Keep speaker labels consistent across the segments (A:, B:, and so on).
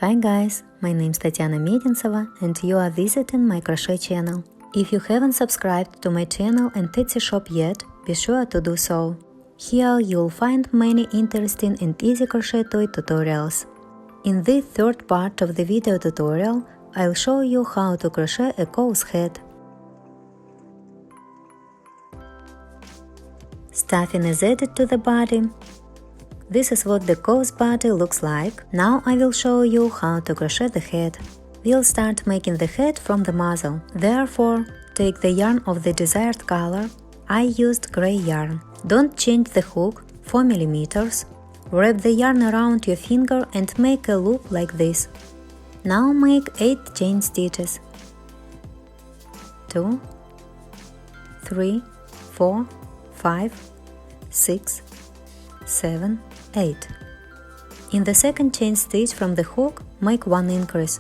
A: Hi guys, my name is Tatiana Medintsova and you are visiting my crochet channel. If you haven't subscribed to my channel and Etsy shop yet, be sure to do so. Here you'll find many interesting and easy crochet toy tutorials. In the third part of the video tutorial, I'll show you how to crochet a cow's head. Stuffing is added to the body. This is what the cow's body looks like. Now I will show you how to crochet the head. We'll start making the head from the muzzle. Therefore, take the yarn of the desired color. I used gray yarn. Don't change the hook, 4 mm. Wrap the yarn around your finger and make a loop like this. Now make 8 chain stitches. 2, 3, 4, 5, 6, 7, 8. In the second chain stitch from the hook, make 1 increase.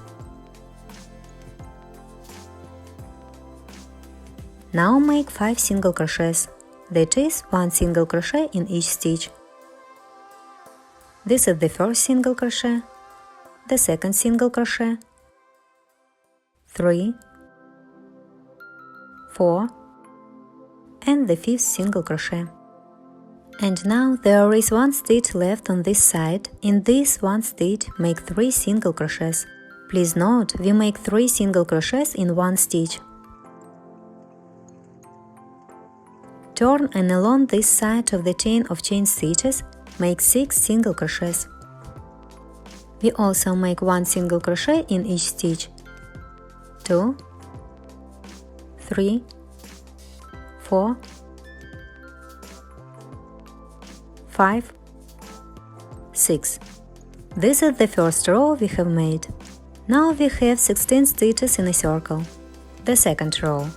A: Now make 5 single crochets, that is 1 single crochet in each stitch. This is the first single crochet, the second single crochet, 3, 4, and the 5th single crochet. And now there is 1 stitch left on this side. In this 1 stitch, make 3 single crochets. Please note, we make 3 single crochets in 1 stitch. Turn and along this side of the chain of chain stitches, make 6 single crochets. We also make 1 single crochet in each stitch. 2, 3, 4, 5, 6. This is the first row we have made. Now we have 16 stitches in a circle. The second row.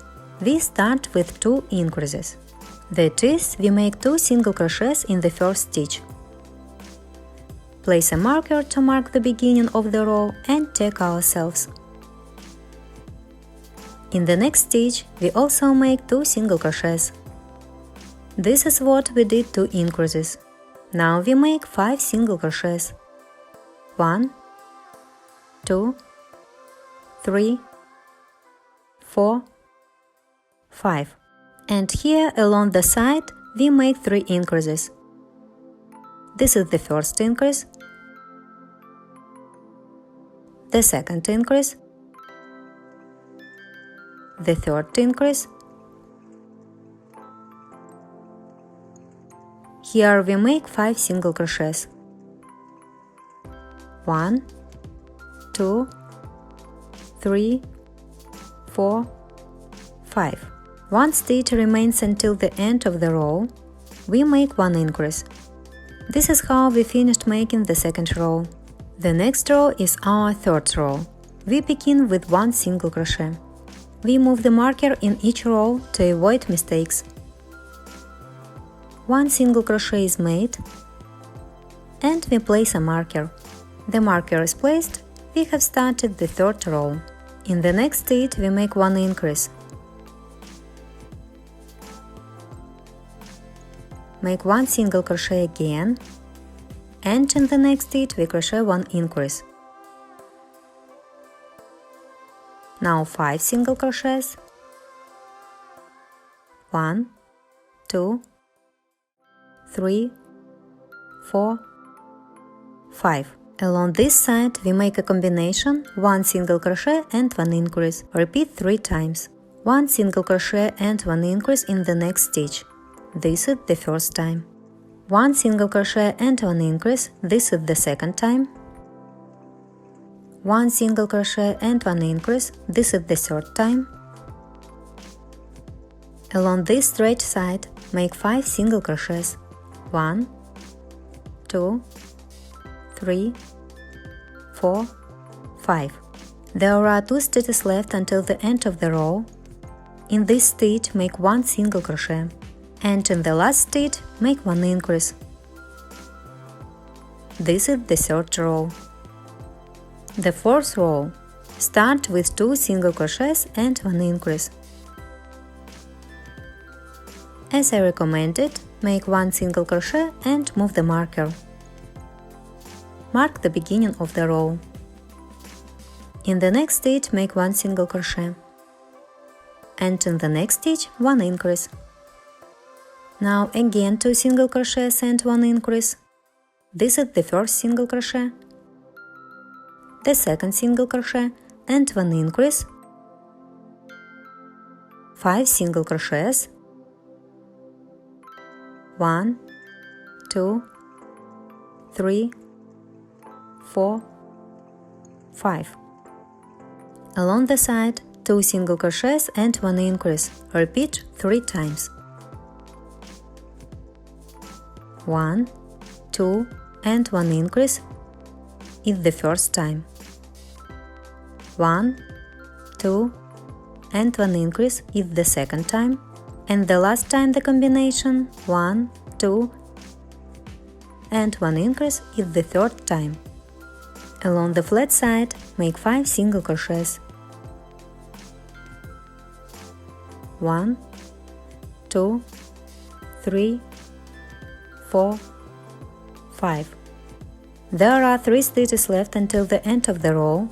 A: We start with 2 increases. That is, we make 2 single crochets in the first stitch. Place a marker to mark the beginning of the row and check ourselves. In the next stitch, we also make 2 single crochets. This is what we did 2 increases. Now we make 5 single crochets. 1, 2, 3, 4, 5. And here along the side we make 3 increases. This is the first increase, the second increase, the third increase. Here we make 5 single crochets. 1, 2, 3, 4, 5. 1 stitch remains until the end of the row. We make 1 increase. This is how we finished making the second row. The next row is our third row. We begin with 1 single crochet. We move the marker in each row to avoid mistakes. 1 single crochet is made, and we place a marker. The marker is placed, we have started the third row. In the next stitch we make 1 increase. Make 1 single crochet again, and in the next stitch we crochet 1 increase. Now 5 single crochets. 1, 2, 3, 4, 5. Along this side we make a combination 1 single crochet and 1 increase. Repeat 3 times. 1 single crochet and 1 increase in the next stitch. This is the first time. 1 single crochet and 1 increase. This is the second time. 1 single crochet and 1 increase. This is the third time. Along this straight side, make 5 single crochets. 1, 2, 3, 4, 5. There are 2 stitches left until the end of the row. In this stitch make 1 single crochet, and in the last stitch make 1 increase. This is the third row. The fourth row. Start with 2 single crochets and 1 increase. As I recommended, make 1 single crochet and move the marker. Mark the beginning of the row. In the next stitch, make 1 single crochet. And in the next stitch, 1 increase. Now again 2 single crochets and 1 increase. This is the first single crochet, the second single crochet and 1 increase, 5 single crochets, 1, 2, 3, 4, 5. Along the side, 2 single crochets and 1 increase. Repeat 3 times. 1, 2 and 1 increase is the first time. 1, 2 and 1 increase is the second time. And the last time the combination 1, 2 and 1 increase is the third time. Along the flat side, make 5 single crochets. 1, 2, 3, 4, 5. There are 3 stitches left until the end of the row.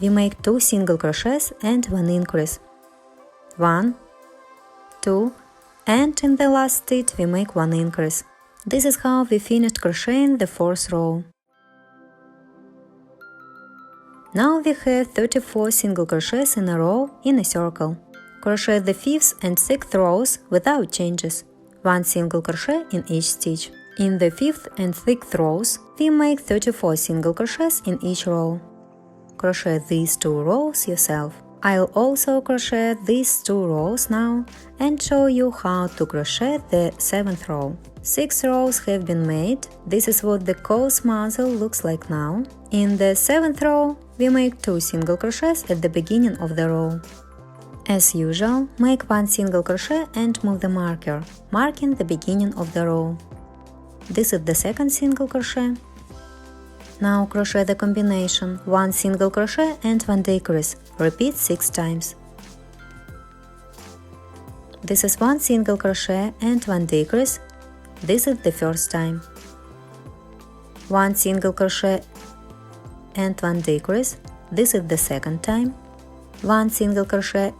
A: We make 2 single crochets and 1 increase. 1, 2, and in the last stitch we make 1 increase. This is how we finished crocheting the 4th row. Now we have 34 single crochets in a row in a circle. Crochet the 5th and 6th rows without changes. 1 single crochet in each stitch. In the 5th and 6th rows, we make 34 single crochets in each row. Crochet these 2 rows yourself. I'll also crochet these 2 rows now and show you how to crochet the 7th row. 6 rows have been made. This is what the cause muzzle looks like now. In the 7th row, we make 2 single crochets at the beginning of the row. As usual, make 1 single crochet and move the marker, marking the beginning of the row. This is the second single crochet. Now crochet the combination 1 single crochet and 1 decrease. Repeat 6 times. This is 1 single crochet and 1 decrease. This is the first time. 1 single crochet and 1 decrease. This is the second time. 1 single crochet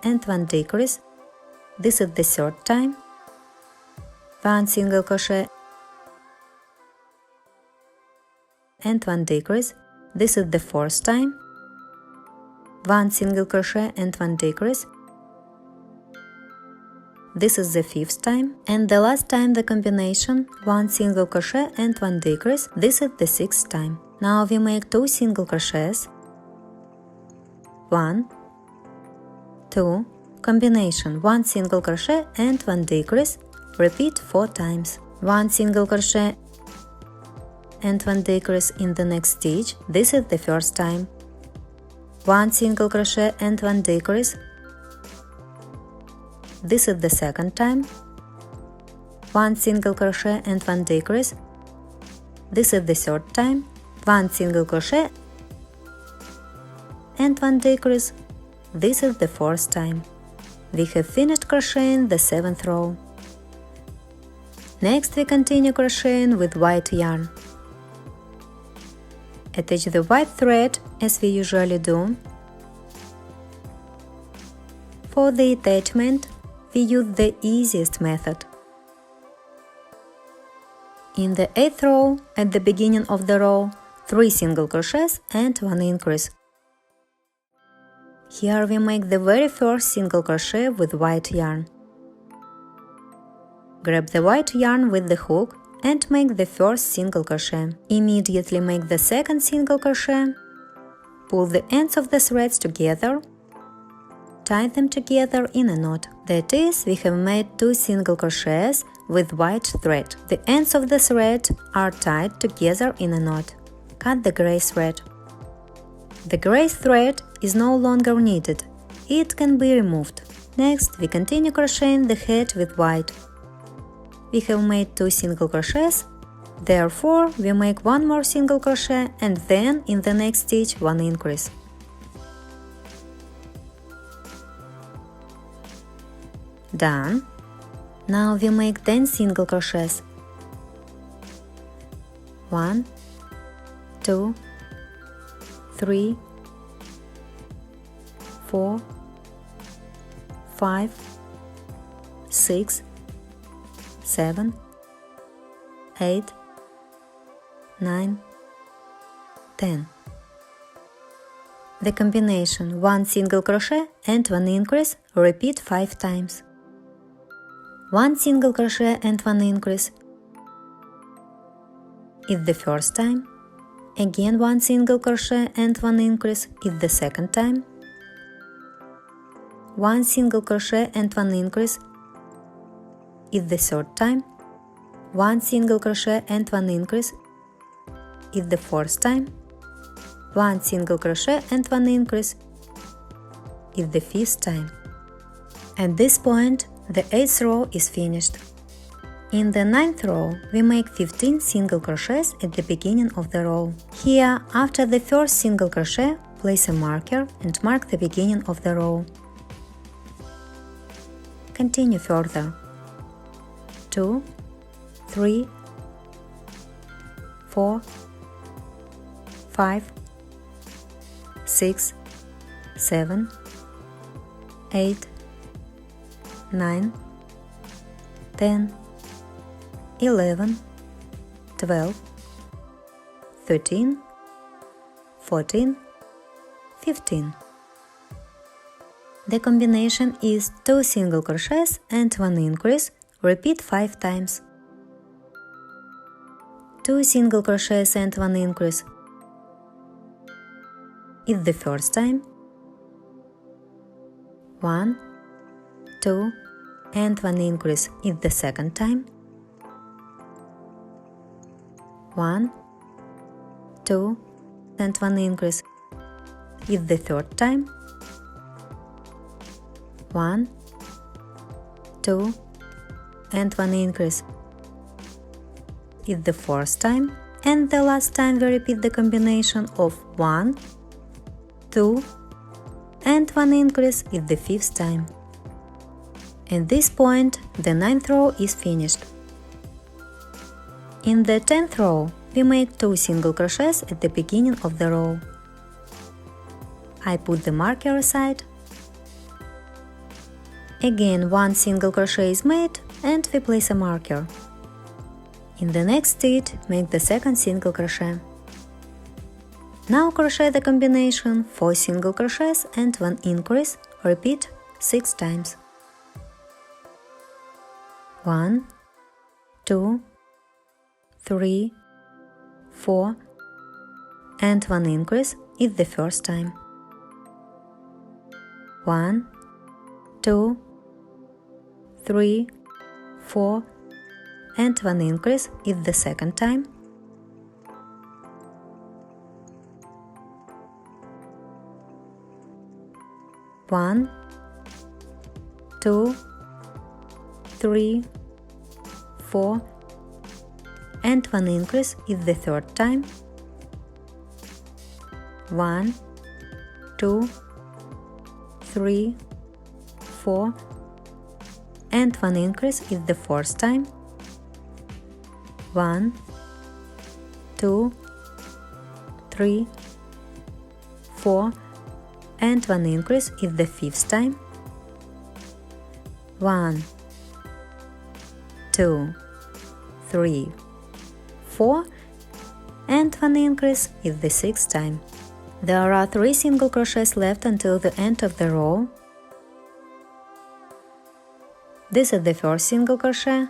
A: and 1 decrease. This is the third time. 1 single crochet and 1 decrease. This is the fourth time. 1 single crochet and 1 decrease. This is the 5th time. And the last time the combination 1 single crochet and 1 decrease. This is the 6th time. Now we make 2 single crochets. 1, 2, combination 1 single crochet and 1 decrease. Repeat 4 times. 1 single crochet and 1 decrease in the next stitch. This is the first time. 1 single crochet and 1 decrease. This is the second time. 1 single crochet and 1 decrease. This is the third time. 1 single crochet and 1 decrease. This is the fourth time. We have finished crocheting the 7th row. Next we continue crocheting with white yarn. Attach the white thread as we usually do. For the attachment, we use the easiest method. In the 8th row, at the beginning of the row, 3 single crochets and 1 increase. Here we make the very first single crochet with white yarn. Grab the white yarn with the hook and make the first single crochet. Immediately make the second single crochet. Pull the ends of the threads together. Tie them together in a knot. That is, we have made 2 single crochets with white thread. The ends of the thread are tied together in a knot. Cut the gray thread. The gray thread is no longer needed. It can be removed. Next, we continue crocheting the head with white. We have made 2 single crochets, therefore we make 1 more single crochet and then in the next stitch 1 increase. Done. Now we make 10 single crochets. 1, 2, 3, 4, 5, 6, 7, 8, 9, 10. The combination 1 single crochet and 1 increase repeat 5 times. 1 single crochet and 1 increase is the first time. Again 1 single crochet and 1 increase is the second time. 1 single crochet and 1 increase is the third time. 1 single crochet and 1 increase is the fourth time. 1 single crochet and 1 increase is the fifth time. At this point, the 8th row is finished. In the 9th row, we make 15 single crochets at the beginning of the row. Here, after the first single crochet, place a marker and mark the beginning of the row. Continue further. 2, 3, 4, 5, 6, 7, 8, 9, 10, 11, 12, 13, 14, 15. The combination is 2 single crochets and 1 increase. Repeat 5 times. 2 single crochets and 1 increase is the first time. 1, 2, and 1 increase is the second time. 1, 2, and 1 increase is the third time. 1, 2, and 1 increase is the fourth time, and the last time we repeat the combination of 1, 2, and 1 increase is the fifth time. At this point, the 9th row is finished. In the 10th row, we make 2 single crochets at the beginning of the row. I put the marker aside. Again, 1 single crochet is made and we place a marker. In the next stitch, make the second single crochet. Now crochet the combination 4 single crochets and 1 increase. Repeat 6 times. 1, 2, 3, 4, and 1 increase is the first time. 1, 2, 3, 4, and 1 increase is the second time. 1, 2, 3, 4, and 1 increase is the third time. 1, 2, 3, 4, and 1 increase is the fourth time. 1, 2, 3, 4, and 1 increase is the fifth time. 1, 2, 3, 4, and 1 increase is the sixth time. There are 3 single crochets left until the end of the row. This is the first single crochet,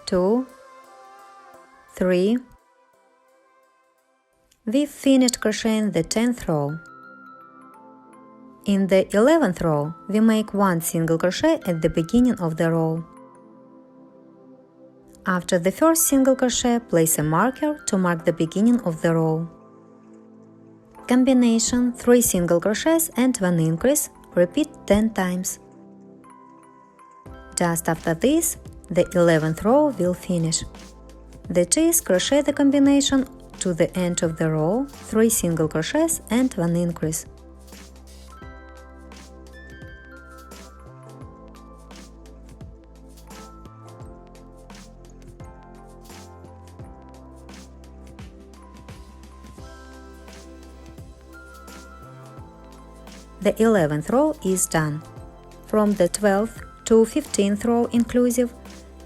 A: 2, 3. We've finished crocheting the 10th row. In the 11th row, we make 1 single crochet at the beginning of the row. After the first single crochet, place a marker to mark the beginning of the row. Combination 3 single crochets and 1 increase. Repeat 10 times. Just after this, the 11th row will finish. The is crochet the combination to the end of the row, 3 single crochets and 1 increase. The 11th row is done. From the 12th to 15th row inclusive,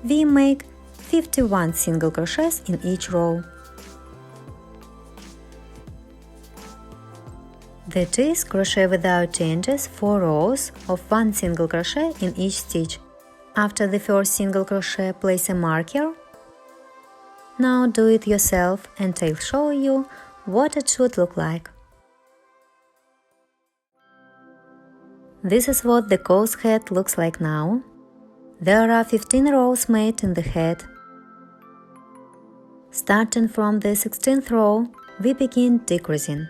A: we make 51 single crochets in each row. That is, crochet without changes 4 rows of 1 single crochet in each stitch. After the first single crochet, place a marker. Now do it yourself and I'll show you what it should look like. This is what the coarse head looks like now. There are 15 rows made in the head. Starting from the 16th row, we begin decreasing.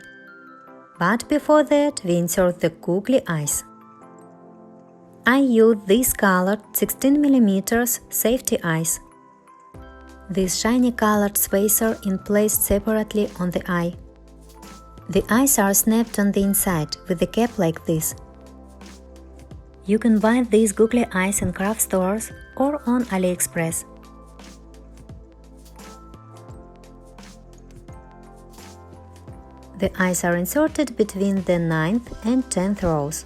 A: But before that, we insert the googly eyes. I use these colored 16mm safety eyes. This shiny colored spacer is placed separately on the eye. The eyes are snapped on the inside with a cap like this. You can buy these googly eyes in craft stores or on AliExpress. The eyes are inserted between the 9th and 10th rows.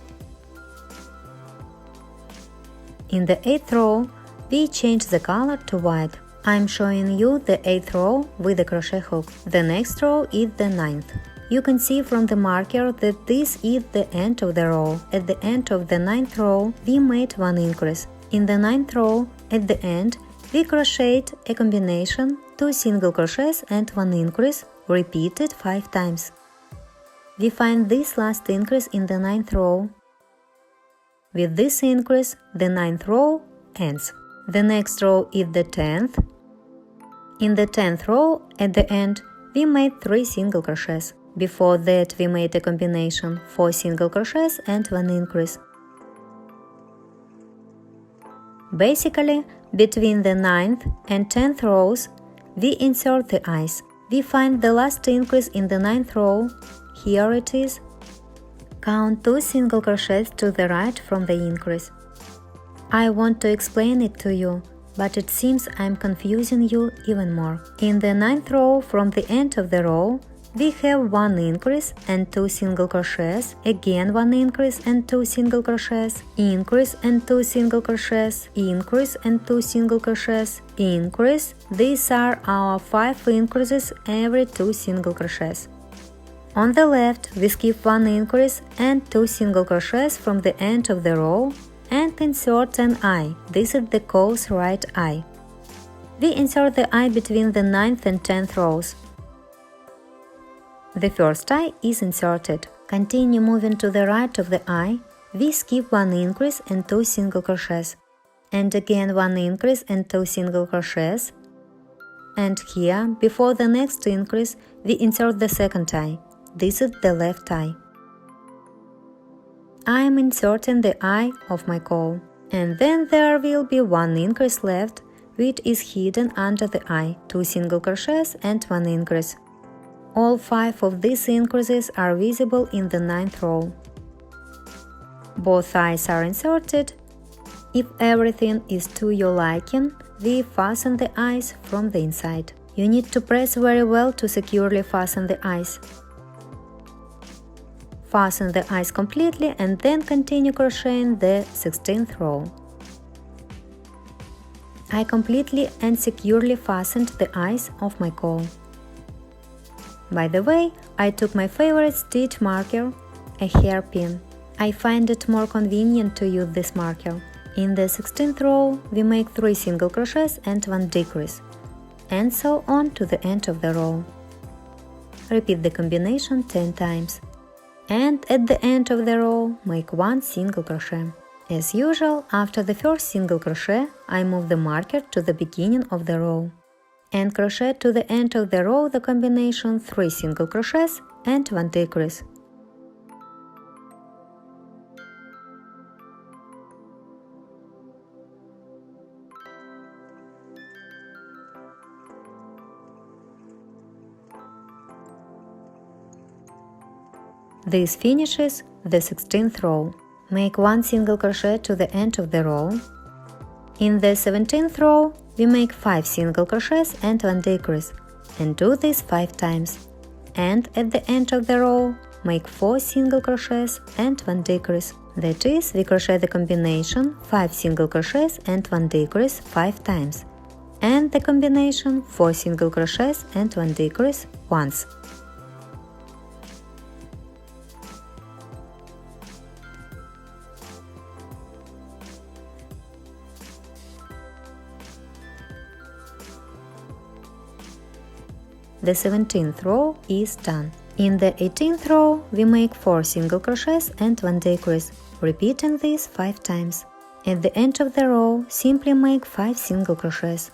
A: In the 8th row, we change the color to white. I'm showing you the 8th row with the crochet hook. The next row is the 9th. You can see from the marker that this is the end of the row. At the end of the 9th row, we made 1 increase. In the 9th row, at the end, we crocheted a combination 2 single crochets and 1 increase, repeated 5 times. We find this last increase in the 9th row. With this increase, the 9th row ends. The next row is the 10th. In the 10th row, at the end, we made 3 single crochets. Before that, we made a combination 4 single crochets and 1 increase. Basically, between the 9th and 10th rows, we insert the eyes. We find the last increase in the 9th row. Here it is. Count 2 single crochets to the right from the increase. I want to explain it to you, but it seems I'm confusing you even more. In the 9th row from the end of the row, we have 1 increase and 2 single crochets, again 1 increase and 2 single crochets, increase and 2 single crochets, increase and 2 single crochets, increase. These are our 5 increases every 2 single crochets. On the left, we skip 1 increase and 2 single crochets from the end of the row and insert an eye. This is the coarse right eye. We insert the eye between the 9th and 10th rows. The first eye is inserted. Continue moving to the right of the eye. We skip 1 increase and 2 single crochets. And again 1 increase and 2 single crochets. And here, before the next increase, we insert the second eye. This is the left eye. I am inserting the eye of my cowl. And then there will be 1 increase left, which is hidden under the eye, 2 single crochets and 1 increase. All 5 of these increases are visible in the 9th row. Both eyes are inserted. If everything is to your liking, we fasten the eyes from the inside. You need to press very well to securely fasten the eyes. Fasten the eyes completely and then continue crocheting the 16th row. I completely and securely fastened the eyes of my cowl. By the way, I took my favorite stitch marker, a hairpin. I find it more convenient to use this marker. In the 16th row, we make 3 single crochets and 1 decrease, and so on to the end of the row. Repeat the combination 10 times. And at the end of the row, make 1 single crochet. As usual, after the first single crochet, I move the marker to the beginning of the row. And crochet to the end of the row the combination 3 single crochets and 1 decrease. This finishes the 16th row. Make 1 single crochet to the end of the row. In the 17th row, we make 5 single crochets and 1 decrease, and do this 5 times. And at the end of the row, make 4 single crochets and 1 decrease. That is, we crochet the combination 5 single crochets and 1 decrease 5 times, and the combination 4 single crochets and 1 decrease once. The 17th row is done. In the 18th row, we make 4 single crochets and 1 decrease, repeating this 5 times. At the end of the row, simply make 5 single crochets.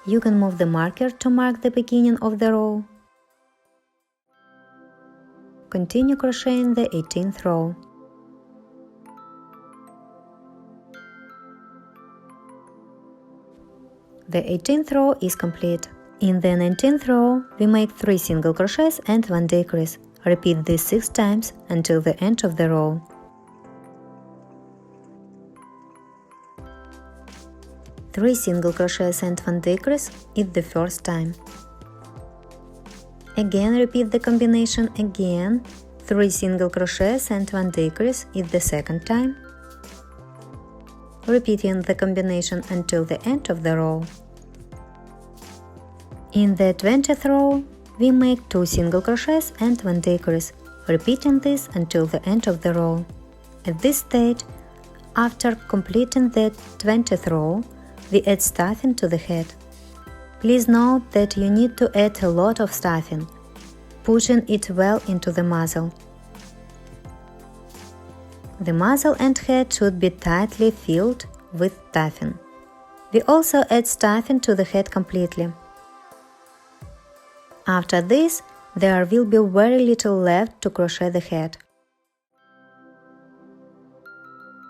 A: You can move the marker to mark the beginning of the row. Continue crocheting the 18th row. The 18th row is complete. In the 19th row, we make 3 single crochets and 1 decrease. Repeat this 6 times until the end of the row. Three single crochets and 1 decrease is the first time. Again repeat the combination again. 3 single crochets and 1 decrease is the second time. Repeating the combination until the end of the row. In the 20th row, we make 2 single crochets and 1 decrease, repeating this until the end of the row. At this stage, after completing the 20th row, we add stuffing to the head. Please note that you need to add a lot of stuffing, pushing it well into the muzzle. The muzzle and head should be tightly filled with stuffing. We also add stuffing to the head completely. After this, there will be very little left to crochet the head.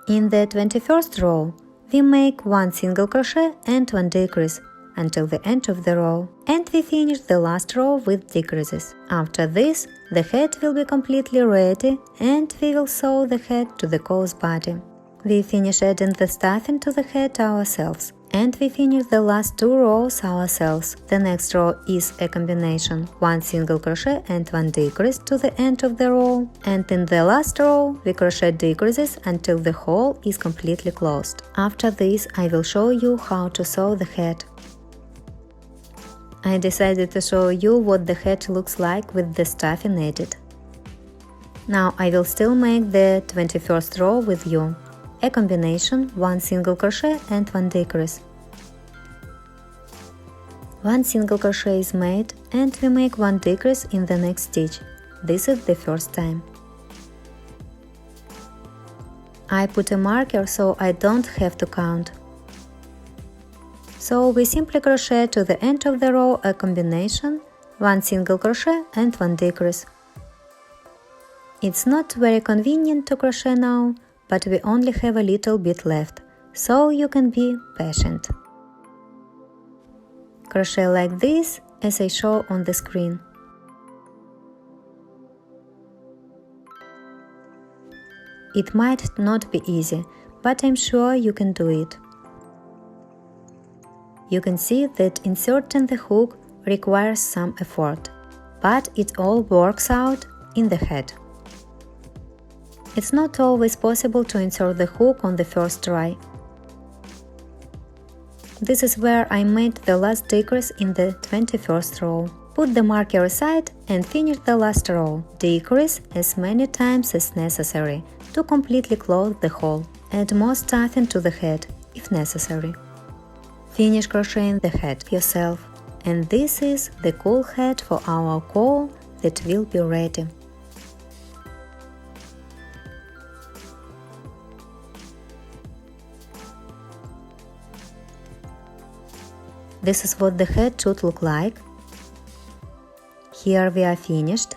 A: In the 21st row, we make 1 single crochet and 1 decrease until the end of the row, and we finish the last row with decreases. After this, the head will be completely ready and we will sew the head to the coarse body. We finish adding the stuffing to the head ourselves, and we finish the last 2 rows ourselves. The next row is a combination 1 single crochet and 1 decrease to the end of the row, and in the last row we crochet decreases until the hole is completely closed. After this, I will show you how to sew the head. I decided to show you what the head looks like with the stuffing added. Now I will still make the 21st row with you. A combination 1 single crochet and 1 decrease. 1 single crochet is made and we make 1 decrease in the next stitch. This is the first time. I put a marker so I don't have to count. So we simply crochet to the end of the row a combination 1 single crochet and 1 decrease. It's not very convenient to crochet now, but we only have a little bit left, so you can be patient. Crochet like this, as I show on the screen. It might not be easy, but I'm sure you can do it. You can see that inserting the hook requires some effort, but it all works out in the head. It's not always possible to insert the hook on the first try. This is where I made the last decrease in the 21st row. Put the marker aside and finish the last row. Decrease as many times as necessary to completely close the hole. Add more stuffing to the head if necessary. Finish crocheting the head yourself. And this is the cool head for our cowl that will be ready. This is what the head should look like. Here we are finished.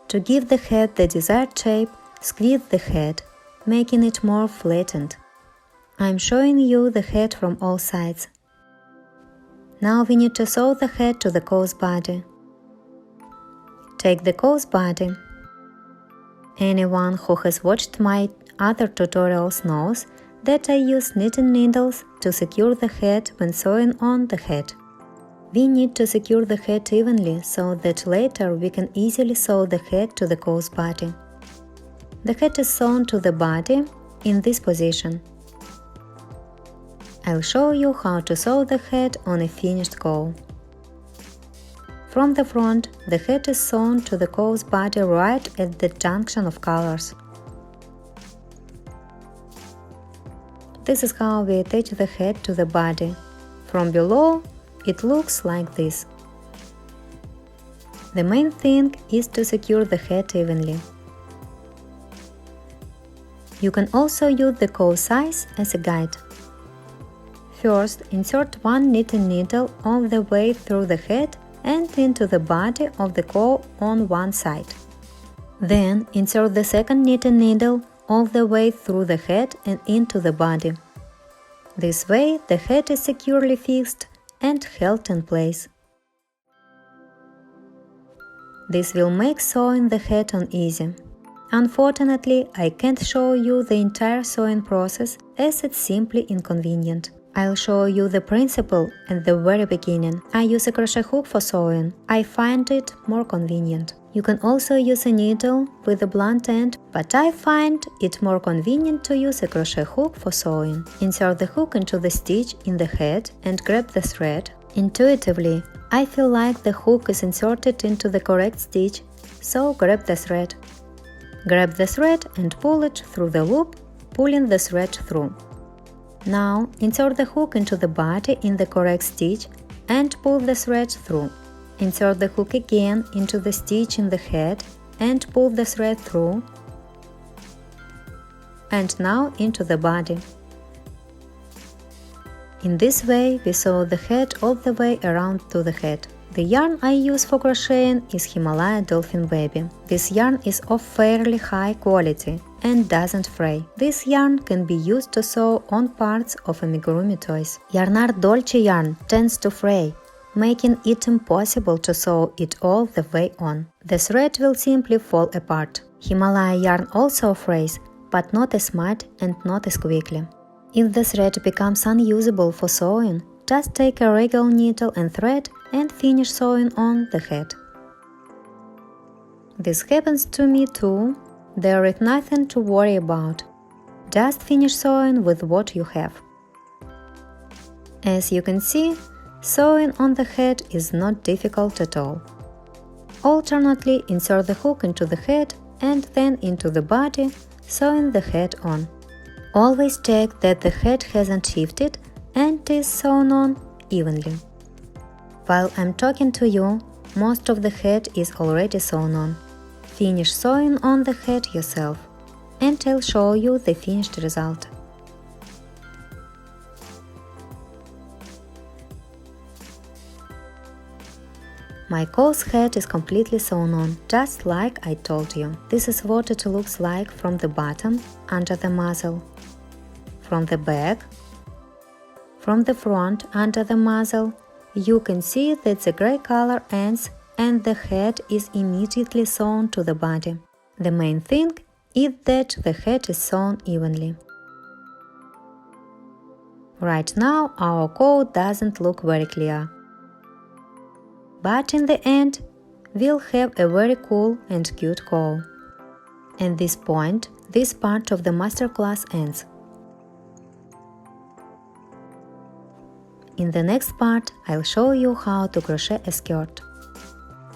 A: To give the head the desired shape, squeeze the head, making it more flattened. I'm showing you the head from all sides. Now we need to sew the head to the coarse body. Take the coarse body. Anyone who has watched my other tutorials knows that I use knitting needles to secure the head when sewing on the head. We need to secure the head evenly so that later we can easily sew the head to the cow's body. The head is sewn to the body in this position. I'll show you how to sew the head on a finished cow. From the front, the head is sewn to the cow's body right at the junction of colors. This is how we attach the head to the body. From below, it looks like this. The main thing is to secure the head evenly. You can also use the cow size as a guide. First, insert one knitting needle all the way through the head and into the body of the cow on one side. Then, insert the second knitting needle all the way through the head and into the body. This way, the head is securely fixed and held in place. This will make sewing the head on easy. Unfortunately, I can't show you the entire sewing process as it's simply inconvenient. I'll show you the principle at the very beginning. I use a crochet hook for sewing. I find it more convenient. You can also use a needle with a blunt end, but I find it more convenient to use a crochet hook for sewing. Insert the hook into the stitch in the head and grab the thread. Intuitively, I feel like the hook is inserted into the correct stitch, so grab the thread. Grab the thread and pull it through the loop, pulling the thread through. Now, insert the hook into the body in the correct stitch and pull the thread through. Insert the hook again into the stitch in the head and pull the thread through. And now into the body. In this way, we sew the head all the way around to the head. The yarn I use for crocheting is Himalaya Dolphin Baby. This yarn is of fairly high quality and doesn't fray. This yarn can be used to sew on parts of Amigurumi toys. Yarnart Dolce yarn tends to fray, making it impossible to sew it all the way on. The thread will simply fall apart. Himalaya yarn also frays, but not as much and not as quickly. If the thread becomes unusable for sewing, just take a regular needle and thread and finish sewing on the head. This happens to me too. There is nothing to worry about. Just finish sewing with what you have. As you can see, sewing on the head is not difficult at all. Alternately, insert the hook into the head and then into the body, sewing the head on. Always check that the head hasn't shifted and is sewn on evenly. While I'm talking to you, most of the head is already sewn on. Finish sewing on the head yourself, and I'll show you the finished result. My cow's head is completely sewn on, just like I told you. This is what it looks like from the bottom, under the muzzle, from the back, from the front, under the muzzle. You can see that the gray color ends and the head is immediately sewn to the body. The main thing is that the head is sewn evenly. Right now our cow doesn't look very clear. But in the end, we'll have a very cool and cute cow. At this point, this part of the masterclass ends. In the next part, I'll show you how to crochet a skirt.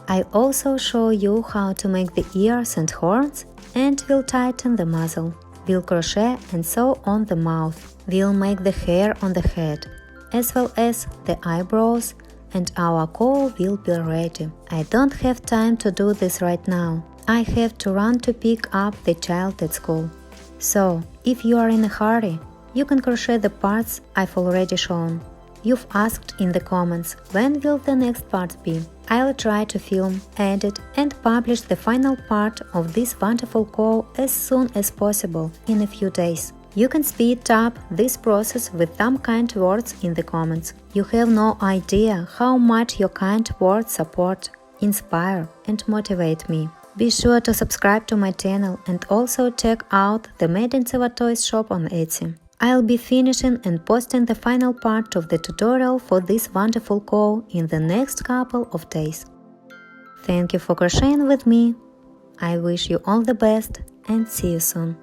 A: I'll also show you how to make the ears and horns, and we'll tighten the muzzle. We'll crochet and sew on the mouth. We'll make the hair on the head, as well as the eyebrows, and our cow will be ready. I don't have time to do this right now. I have to run to pick up the child at school. So, if you are in a hurry, you can crochet the parts I've already shown. You've asked in the comments, when will the next part be? I'll try to film, edit and publish the final part of this wonderful cow as soon as possible, in a few days. You can speed up this process with some kind words in the comments. You have no idea how much your kind words support, inspire and motivate me. Be sure to subscribe to my channel and also check out the Made in Seva Toys shop on Etsy. I'll be finishing and posting the final part of the tutorial for this wonderful cowl in the next couple of days. Thank you for crocheting with me. I wish you all the best and see you soon.